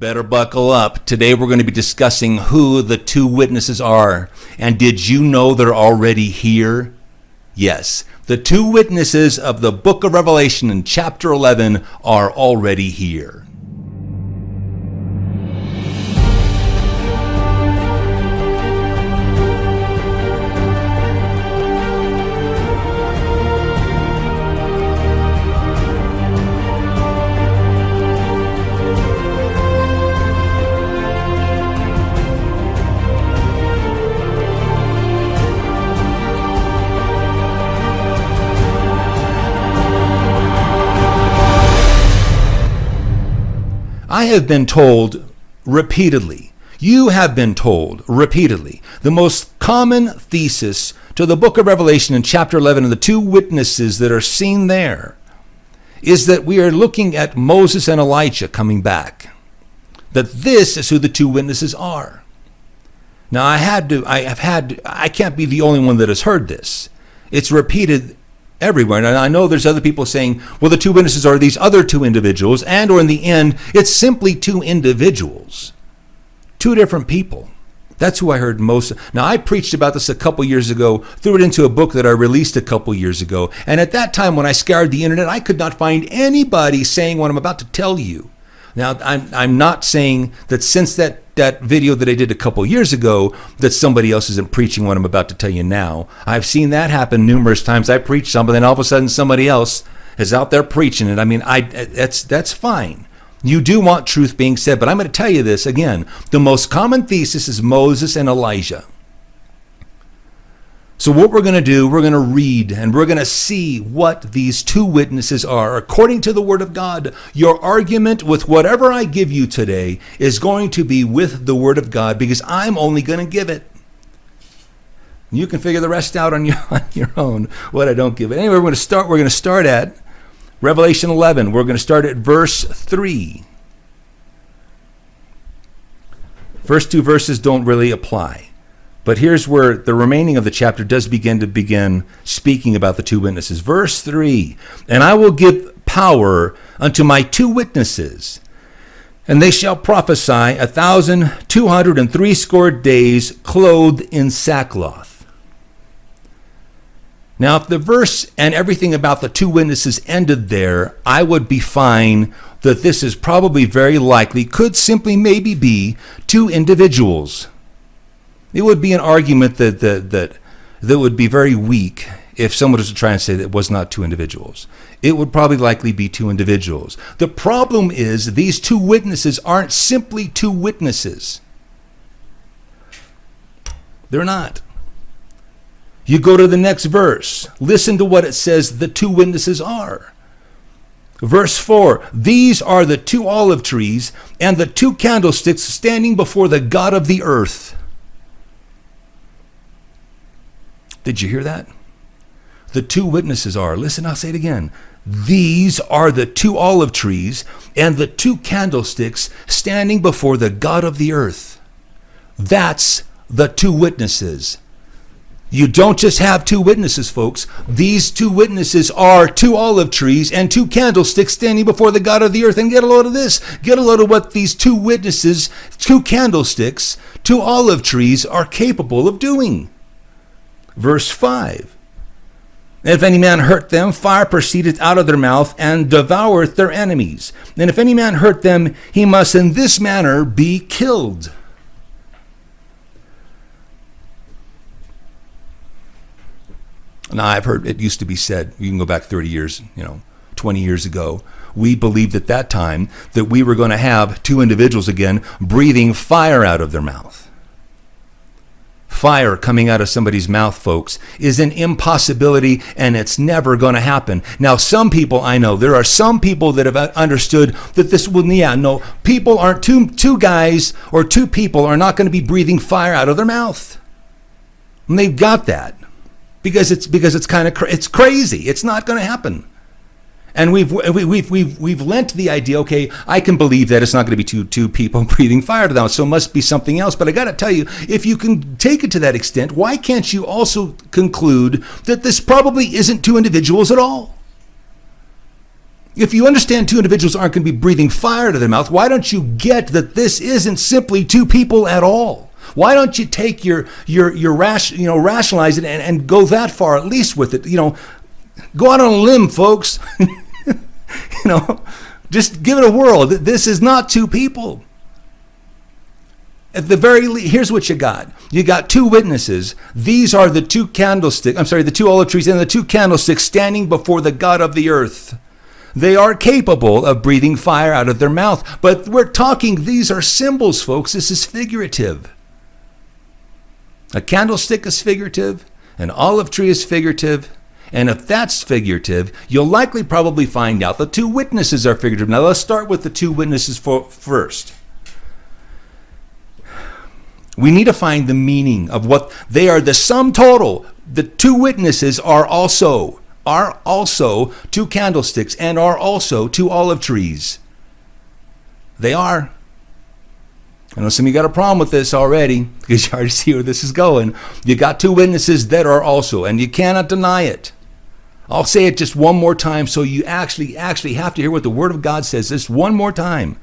Better buckle up. Today we're going to be discussing who the two witnesses are. And did you know they're already here? Yes, the two witnesses of the book of Revelation in chapter 11 are already here. I have been told repeatedly, you have been told repeatedly, the most common thesis to the book of Revelation in chapter 11 and the two witnesses that are seen there is that we are looking at Moses and Elijah coming back. That this is who the two witnesses are. Now I can't be the only one that has heard this. It's repeated everywhere. And I know there's other people saying, well, the two witnesses are these other two individuals, and or in the end, it's simply two individuals. Two different people. That's who I heard most. Now, I preached about this a couple years ago, threw it into a book that I released a couple years ago. And at that time, when I scoured the internet, I could not find anybody saying what I'm about to tell you. Now, I'm not saying that since that video that I did a couple years ago that somebody else isn't preaching what I'm about to tell you now. I've seen that happen numerous times. I preach something, and all of a sudden somebody else is out there preaching it. I mean, that's fine. You do want truth being said, but I'm going to tell you this again. The most common thesis is Moses and Elijah. So what we're going to do, we're going to read and we're going to see what these two witnesses are. According to the Word of God, your argument with whatever I give you today is going to be with the Word of God because I'm only going to give it. You can figure the rest out on your own, what I don't give it. Anyway, we're going to start at Revelation 11. We're going to start at verse 3. First two verses don't really apply. But here's where the remaining of the chapter does begin speaking about the two witnesses. Verse 3, and I will give power unto my two witnesses, and they shall prophesy 1,260 days, clothed in sackcloth. Now, if the verse and everything about the two witnesses ended there, I would be fine that this is probably very likely, could simply maybe be two individuals. It would be an argument that would be very weak if someone was to try and say that it was not two individuals. It would probably likely be two individuals. The problem is these two witnesses aren't simply two witnesses. They're not. You go to the next verse. Listen to what it says the two witnesses are. Verse 4, these are the two olive trees and the two candlesticks standing before the God of the earth. Did you hear that? The two witnesses are, listen, I'll say it again. These are the two olive trees and the two candlesticks standing before the God of the earth. That's the two witnesses. You don't just have two witnesses, folks. These two witnesses are two olive trees and two candlesticks standing before the God of the earth. And get a load of this. Get a load of what these two witnesses, two candlesticks, two olive trees are capable of doing. Verse 5, and if any man hurt them, fire proceedeth out of their mouth and devoureth their enemies. And if any man hurt them, he must in this manner be killed. Now, I've heard it used to be said, you can go back 30 years, 20 years ago, we believed at that time that we were going to have two individuals again breathing fire out of their mouth. Fire coming out of somebody's mouth, folks, is an impossibility, and it's never going to happen. Now, some people, I know, there are some people that have understood that this will, people aren't, two guys or two people are not going to be breathing fire out of their mouth. And they've got that because it's it's crazy. It's not going to happen. And we've lent the idea, okay, I can believe that it's not going to be two people breathing fire to them, so it must be something else. But I got to tell you, if you can take it to that extent, why can't you also conclude that this probably isn't two individuals at all? If you understand two individuals aren't going to be breathing fire out of their mouth, why don't you get that this isn't simply two people at all? Why don't you take your rationalize it and go that far at least with it? Go out on a limb, folks. Just give it a whirl. This is not two people. At the very least, here's what you got. You got two witnesses. These are the two the two olive trees and the two candlesticks standing before the God of the earth. They are capable of breathing fire out of their mouth. But we're talking, these are symbols, folks. This is figurative. A candlestick is figurative. An olive tree is figurative. And if that's figurative, you'll likely probably find out the two witnesses are figurative. Now let's start with the two witnesses first. We need to find the meaning of what they are. The sum total. The two witnesses are also two candlesticks and are also two olive trees. They are. I know some of you got a problem with this already because you already see where this is going. You got two witnesses that are also, and you cannot deny it. I'll say it just one more time so you actually have to hear what the Word of God says. This one more time.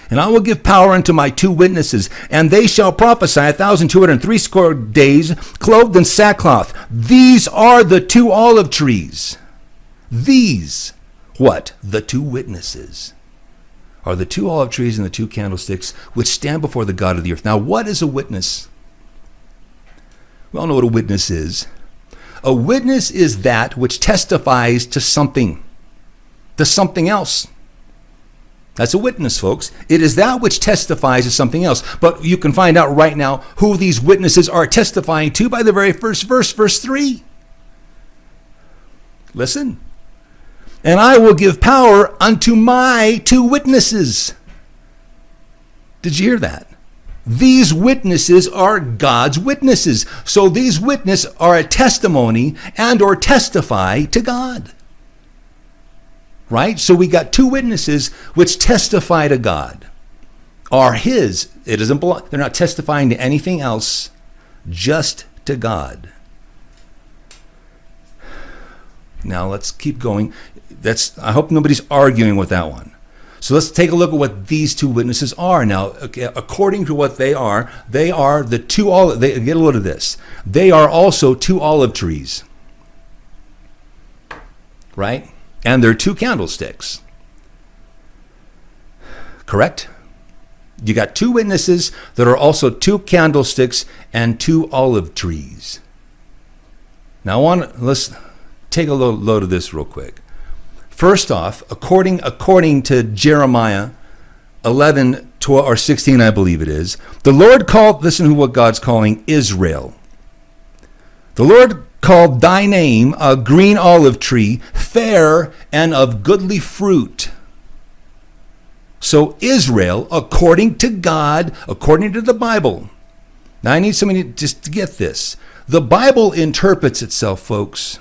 And I will give power unto my two witnesses, and they shall prophesy 1,260 days, clothed in sackcloth. These are the two olive trees. These, what? The two witnesses are the two olive trees and the two candlesticks which stand before the God of the earth. Now, what is a witness? We all know what a witness is. A witness is that which testifies to something else. That's a witness, folks. It is that which testifies to something else. But you can find out right now who these witnesses are testifying to by the very first verse, verse 3. Listen. And I will give power unto my two witnesses. Did you hear that? These witnesses are God's witnesses. So these witnesses are a testimony and or testify to God. Right? So we got two witnesses which testify to God. Are his. It doesn't belong. They're not testifying to anything else, just to God. Now let's keep going. I hope nobody's arguing with that one. So let's take a look at what these two witnesses are. Now, according to what they are the two olive. Get a load of this. They are also two olive trees. Right? And they're two candlesticks. Correct? You got two witnesses that are also two candlesticks and two olive trees. Now let's take a load of this real quick. First off, according to Jeremiah 11, 12, or 16, I believe it is, the Lord called, listen to what God's calling Israel. The Lord called thy name a green olive tree, fair and of goodly fruit. So Israel, according to God, according to the Bible. Now I need somebody just to get this. The Bible interprets itself, folks.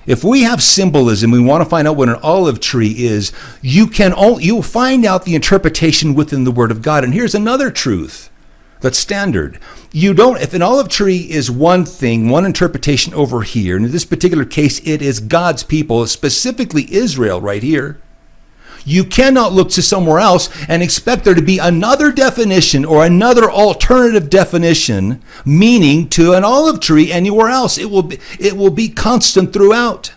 If we have symbolism, we want to find out what an olive tree is, you'll find out the interpretation within the Word of God. And here's another truth that's standard. If an olive tree is one thing, one interpretation over here, and in this particular case, it is God's people, specifically Israel right here, you cannot look to somewhere else and expect there to be another definition or another alternative definition meaning to an olive tree anywhere else. It will be constant throughout.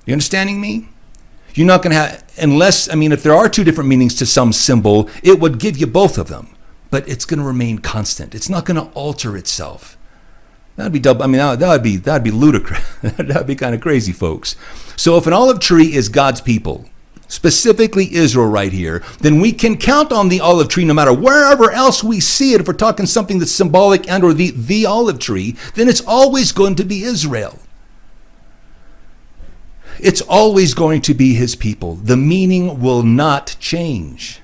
You understanding me? You're not going to have, if there are two different meanings to some symbol, it would give you both of them, but it's going to remain constant. It's not going to alter itself. That'd be that'd be ludicrous. That'd be kind of crazy, folks. So if an olive tree is God's people, specifically Israel right here, then we can count on the olive tree no matter wherever else we see it. If we're talking something that's symbolic and or the olive tree, then it's always going to be Israel. It's always going to be his people. The meaning will not change.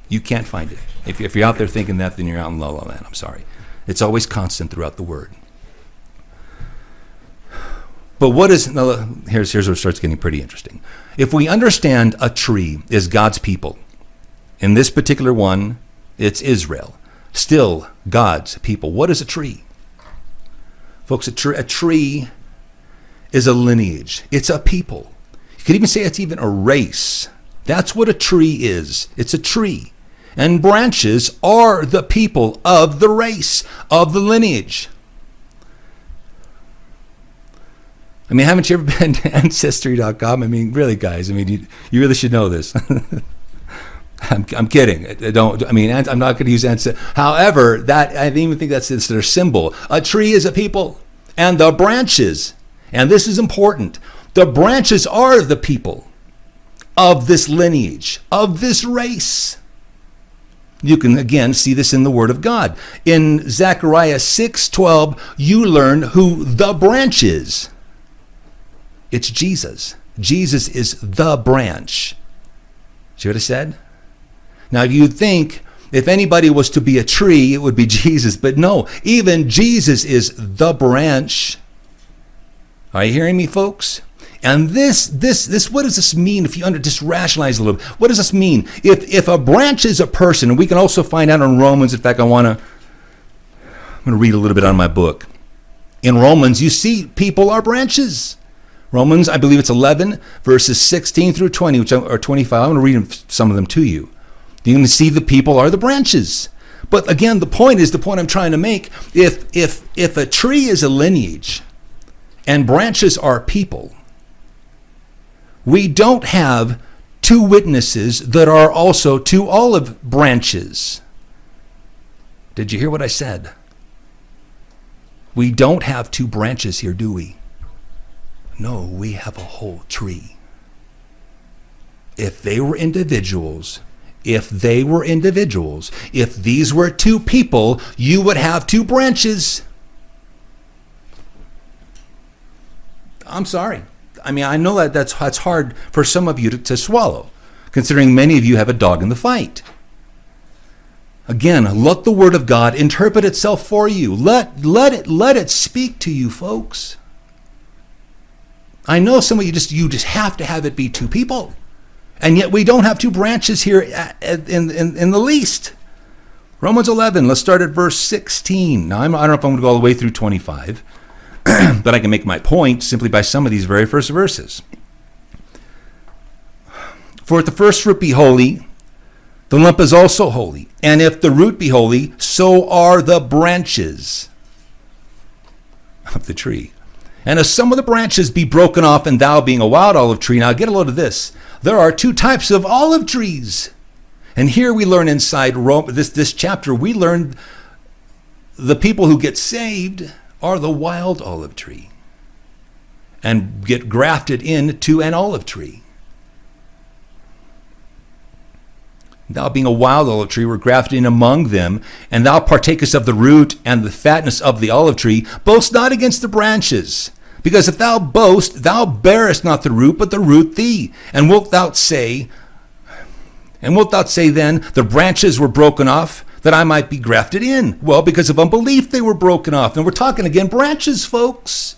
You can't find it. If you're out there thinking that, then you're out in la la land. I'm sorry. It's always constant throughout the word. But here's where it starts getting pretty interesting. If we understand a tree is God's people, in this particular one, it's Israel, still God's people. What is a tree? Folks, a tree is a lineage. It's a people. You could even say it's even a race. That's what a tree is. It's a tree. And branches are the people of the race, of the lineage. I mean, haven't you ever been to Ancestry.com? I mean, really, guys, I mean, you really should know this. I'm kidding. I'm not going to use Ancestry. However, that I even think that's their symbol. A tree is a people. And the branches, and this is important, the branches are the people of this lineage, of this race. You can, again, see this in the Word of God. In Zechariah 6:12, you learn who the branch is. It's Jesus. Jesus is the branch. See what I said? Now, you think if anybody was to be a tree, it would be Jesus. But no, even Jesus is the branch. Are you hearing me, folks? And this, what does this mean if you just rationalize a little bit? What does this mean? If a branch is a person, and we can also find out in Romans, in fact, I'm going to read a little bit on my book. In Romans, you see people are branches. Romans, I believe it's 11, verses 16 through 20, or 25. I'm going to read some of them to you. You can see the people are the branches. But again, the point I'm trying to make. If a tree is a lineage and branches are people, we don't have two witnesses that are also two olive branches. Did you hear what I said? We don't have two branches here, do we? No, we have a whole tree. If they were individuals, if these were two people, you would have two branches. I'm sorry. I mean, I know that's hard for some of you to swallow, considering many of you have a dog in the fight. Again, let the Word of God interpret itself for you. Let it speak to you, folks. I know some of you just have to have it be two people. And yet we don't have two branches here in the least. Romans 11, let's start at verse 16. Now, I don't know if I'm going to go all the way through 25, but I can make my point simply by some of these very first verses. For if the first fruit be holy, the lump is also holy. And if the root be holy, so are the branches of the tree. And if some of the branches be broken off, and thou being a wild olive tree, now get a load of this. There are two types of olive trees. And here we learn inside this chapter, we learn the people who get saved are the wild olive tree and get grafted into an olive tree. Thou being a wild olive tree, were grafted in among them, and thou partakest of the root and the fatness of the olive tree. Boast not against the branches, because if thou boast, thou bearest not the root, but the root thee. And wilt thou say then, the branches were broken off, that I might be grafted in? Well, because of unbelief they were broken off. And we're talking again branches, folks.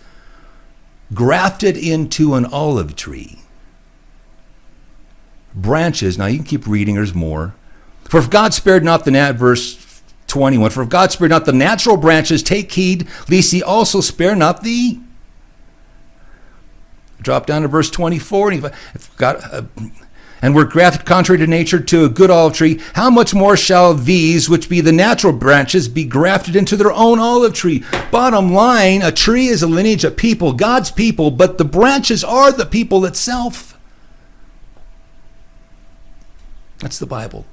Grafted into an olive tree. Branches, now you can keep reading, there's more. For if God spared not verse 21, for if God spared not the natural branches, take heed, lest he also spare not thee. Drop down to verse 24, and were grafted contrary to nature to a good olive tree, how much more shall these, which be the natural branches, be grafted into their own olive tree? Bottom line, a tree is a lineage of people, God's people, but the branches are the people itself. That's the Bible.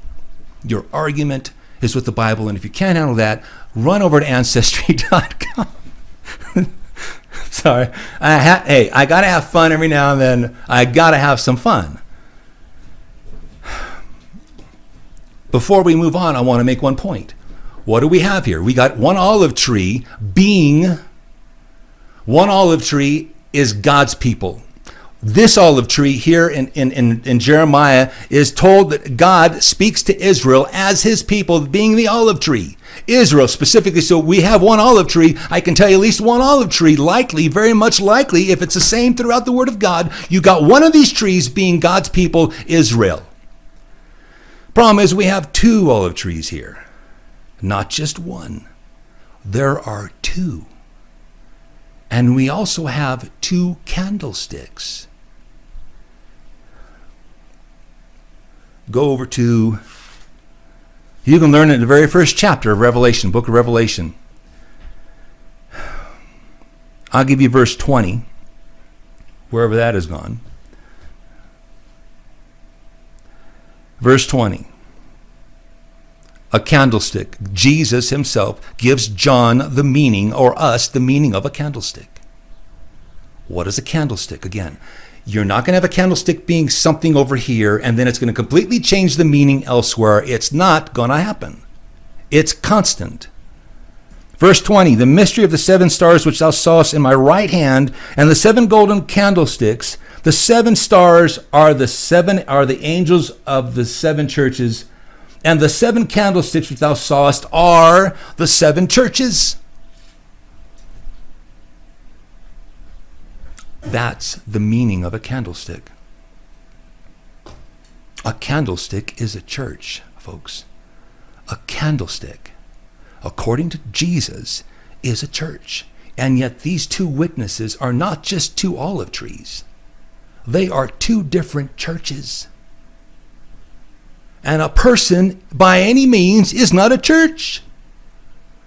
Your argument is with the Bible, and if you can't handle that, run over to Ancestry.com. Sorry. Hey, I got to have fun every now and then. I got to have some fun. Before we move on, I want to make one point. What do we have here? We got one olive tree is God's people. This olive tree here in Jeremiah is told that God speaks to Israel as his people, being the olive tree. Israel specifically. So we have one olive tree. I can tell you at least one olive tree, likely, very much likely, if it's the same throughout the Word of God, you got one of these trees being God's people, Israel. Problem is we have two olive trees here, not just one. There are two. And we also have 2 candlesticks. Go over to, you can learn it in the very first chapter of Revelation, book of Revelation. I'll give you verse 20, wherever that has gone. Verse 20. A candlestick. Jesus himself gives John the meaning, or us, the meaning of a candlestick. What is a candlestick? Again, you're not going to have a candlestick being something over here and then it's going to completely change the meaning elsewhere. It's not going to happen. It's constant. Verse 20, the mystery of the 7 stars which thou sawest in my right hand, and the 7 golden candlesticks. The 7 stars are the angels of the 7 churches, and the 7 candlesticks which thou sawest are the 7 churches. That's the meaning of a candlestick. A candlestick is a church, folks. A candlestick, according to Jesus, is a church. And yet these 2 witnesses are not just 2 olive trees. They are 2 different churches. And a person, by any means, is not a church.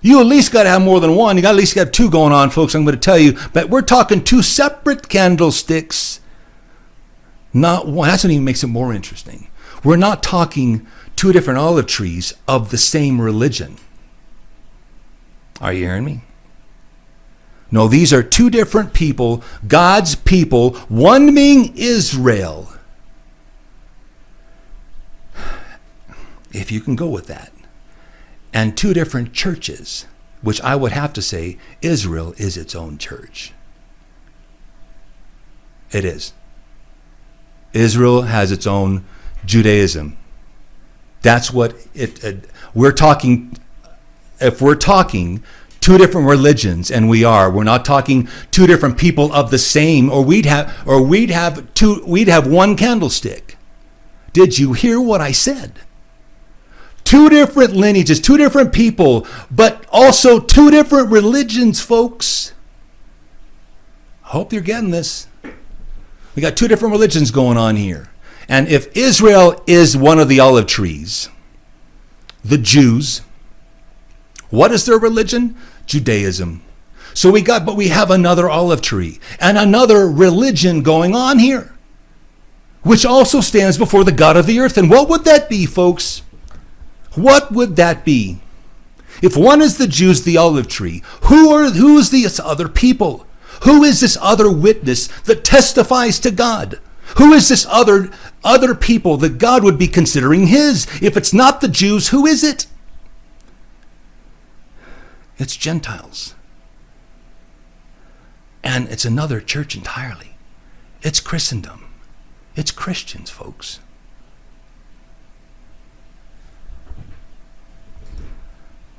You at least got to have more than one. You got at least got 2 going on, folks, I'm going to tell you. But we're talking 2 separate candlesticks. Not one. That's what even makes it more interesting. We're not talking 2 different olive trees of the same religion. Are you hearing me? No, these are 2 different people, God's people, one being Israel. If you can go with that. And 2 different churches, which I would have to say Israel is its own church. It is. Israel has its own Judaism. That's what we're talking. If we're talking 2 different religions, and we're not talking 2 different people of the same, or we'd have 1 candlestick. Did you hear what I said? 2 different lineages, 2 different people, but also 2 different religions, folks. I hope you're getting this. We got 2 different religions going on here. And if Israel is one of the olive trees, the Jews, what is their religion? Judaism. So we have another olive tree and another religion going on here, which also stands before the God of the earth. And what would that be, folks? What would that be? If one is the Jews, the olive tree, who is these other people? Who is this other witness that testifies to God? Who is this other people that God would be considering his? If it's not the Jews, who is it? It's Gentiles. And it's another church entirely. It's Christendom. It's Christians, folks.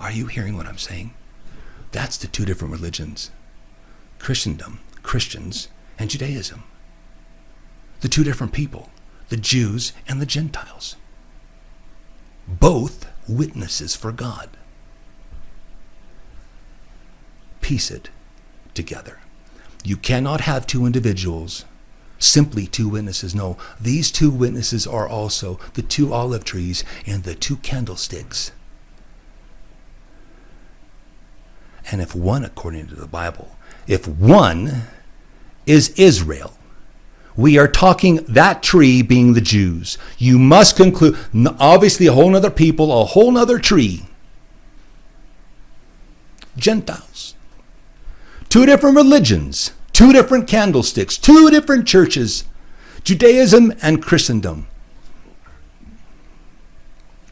Are you hearing what I'm saying? That's the 2 different religions. Christendom, Christians, and Judaism. The 2 different people, the Jews and the Gentiles. Both witnesses for God. Piece it together. You cannot have 2 individuals, simply 2 witnesses. No, these 2 witnesses are also the 2 olive trees and the 2 candlesticks. And if one, according to the Bible, if one is Israel, we are talking that tree being the Jews. You must conclude, obviously a whole nother people, a whole nother tree. Gentiles. 2 different religions, 2 different candlesticks, 2 different churches, Judaism and Christendom.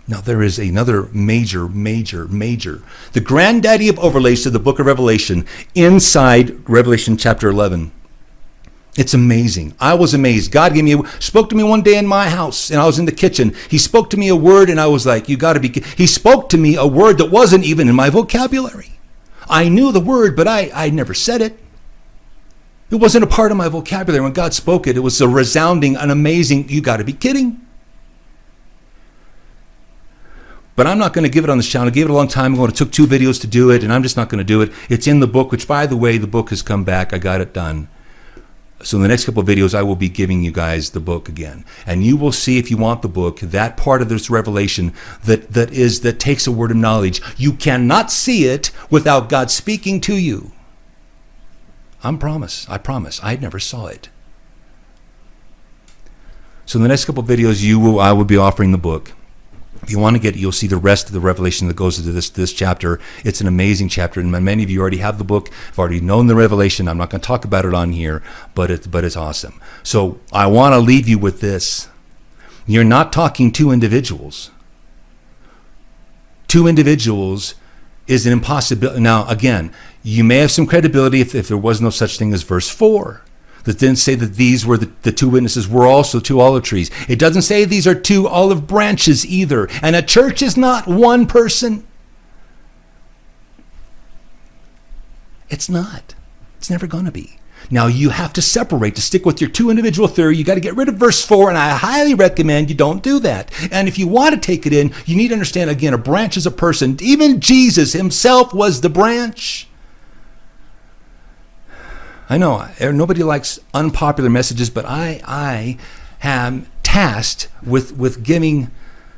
Now there is another major, the granddaddy of overlays to the book of Revelation, inside Revelation chapter 11. It's amazing. I was amazed. God spoke to me one day in my house, and I was in the kitchen. He spoke to me a word, and I was like, he spoke to me a word that wasn't even in my vocabulary. I knew the word, but I never said it. It wasn't a part of my vocabulary. When God spoke it, it was a resounding, an amazing, you got to be kidding. But I'm not going to give it on this channel. I gave it a long time ago. It took 2 videos to do it, and I'm just not going to do it. It's in the book, which, by the way, the book has come back. I got it done. So in the next couple of videos, I will be giving you guys the book again. And you will see, if you want the book, that part of this revelation that takes a word of knowledge. You cannot see it without God speaking to you. I promise. I never saw it. So in the next couple of videos, I will be offering the book. If you want to get it, you'll see the rest of the revelation that goes into this chapter. It's an amazing chapter, and many of you already have the book. Have already known the revelation. I'm not going to talk about it on here, but it's awesome. So I want to leave you with this. You're not talking to individuals. 2 individuals is an impossibility. Now, again, you may have some credibility if there was no such thing as verse 4. That didn't say that these were the 2 witnesses were also 2 olive trees. It doesn't say these are 2 olive branches either. And a church is not 1 person. It's not. It's never going to be. Now you have to separate to stick with your 2 individual theory. You got to get rid of verse 4, and I highly recommend you don't do that. And if you want to take it in, you need to understand, again, a branch is a person. Even Jesus himself was the branch. I know nobody likes unpopular messages, but I am tasked with giving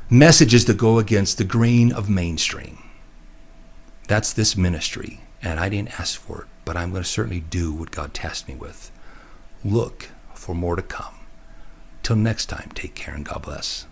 messages that go against the grain of mainstream. That's this ministry, and I didn't ask for it, but I'm going to certainly do what God tasked me with. Look for more to come. Till next time, take care and God bless.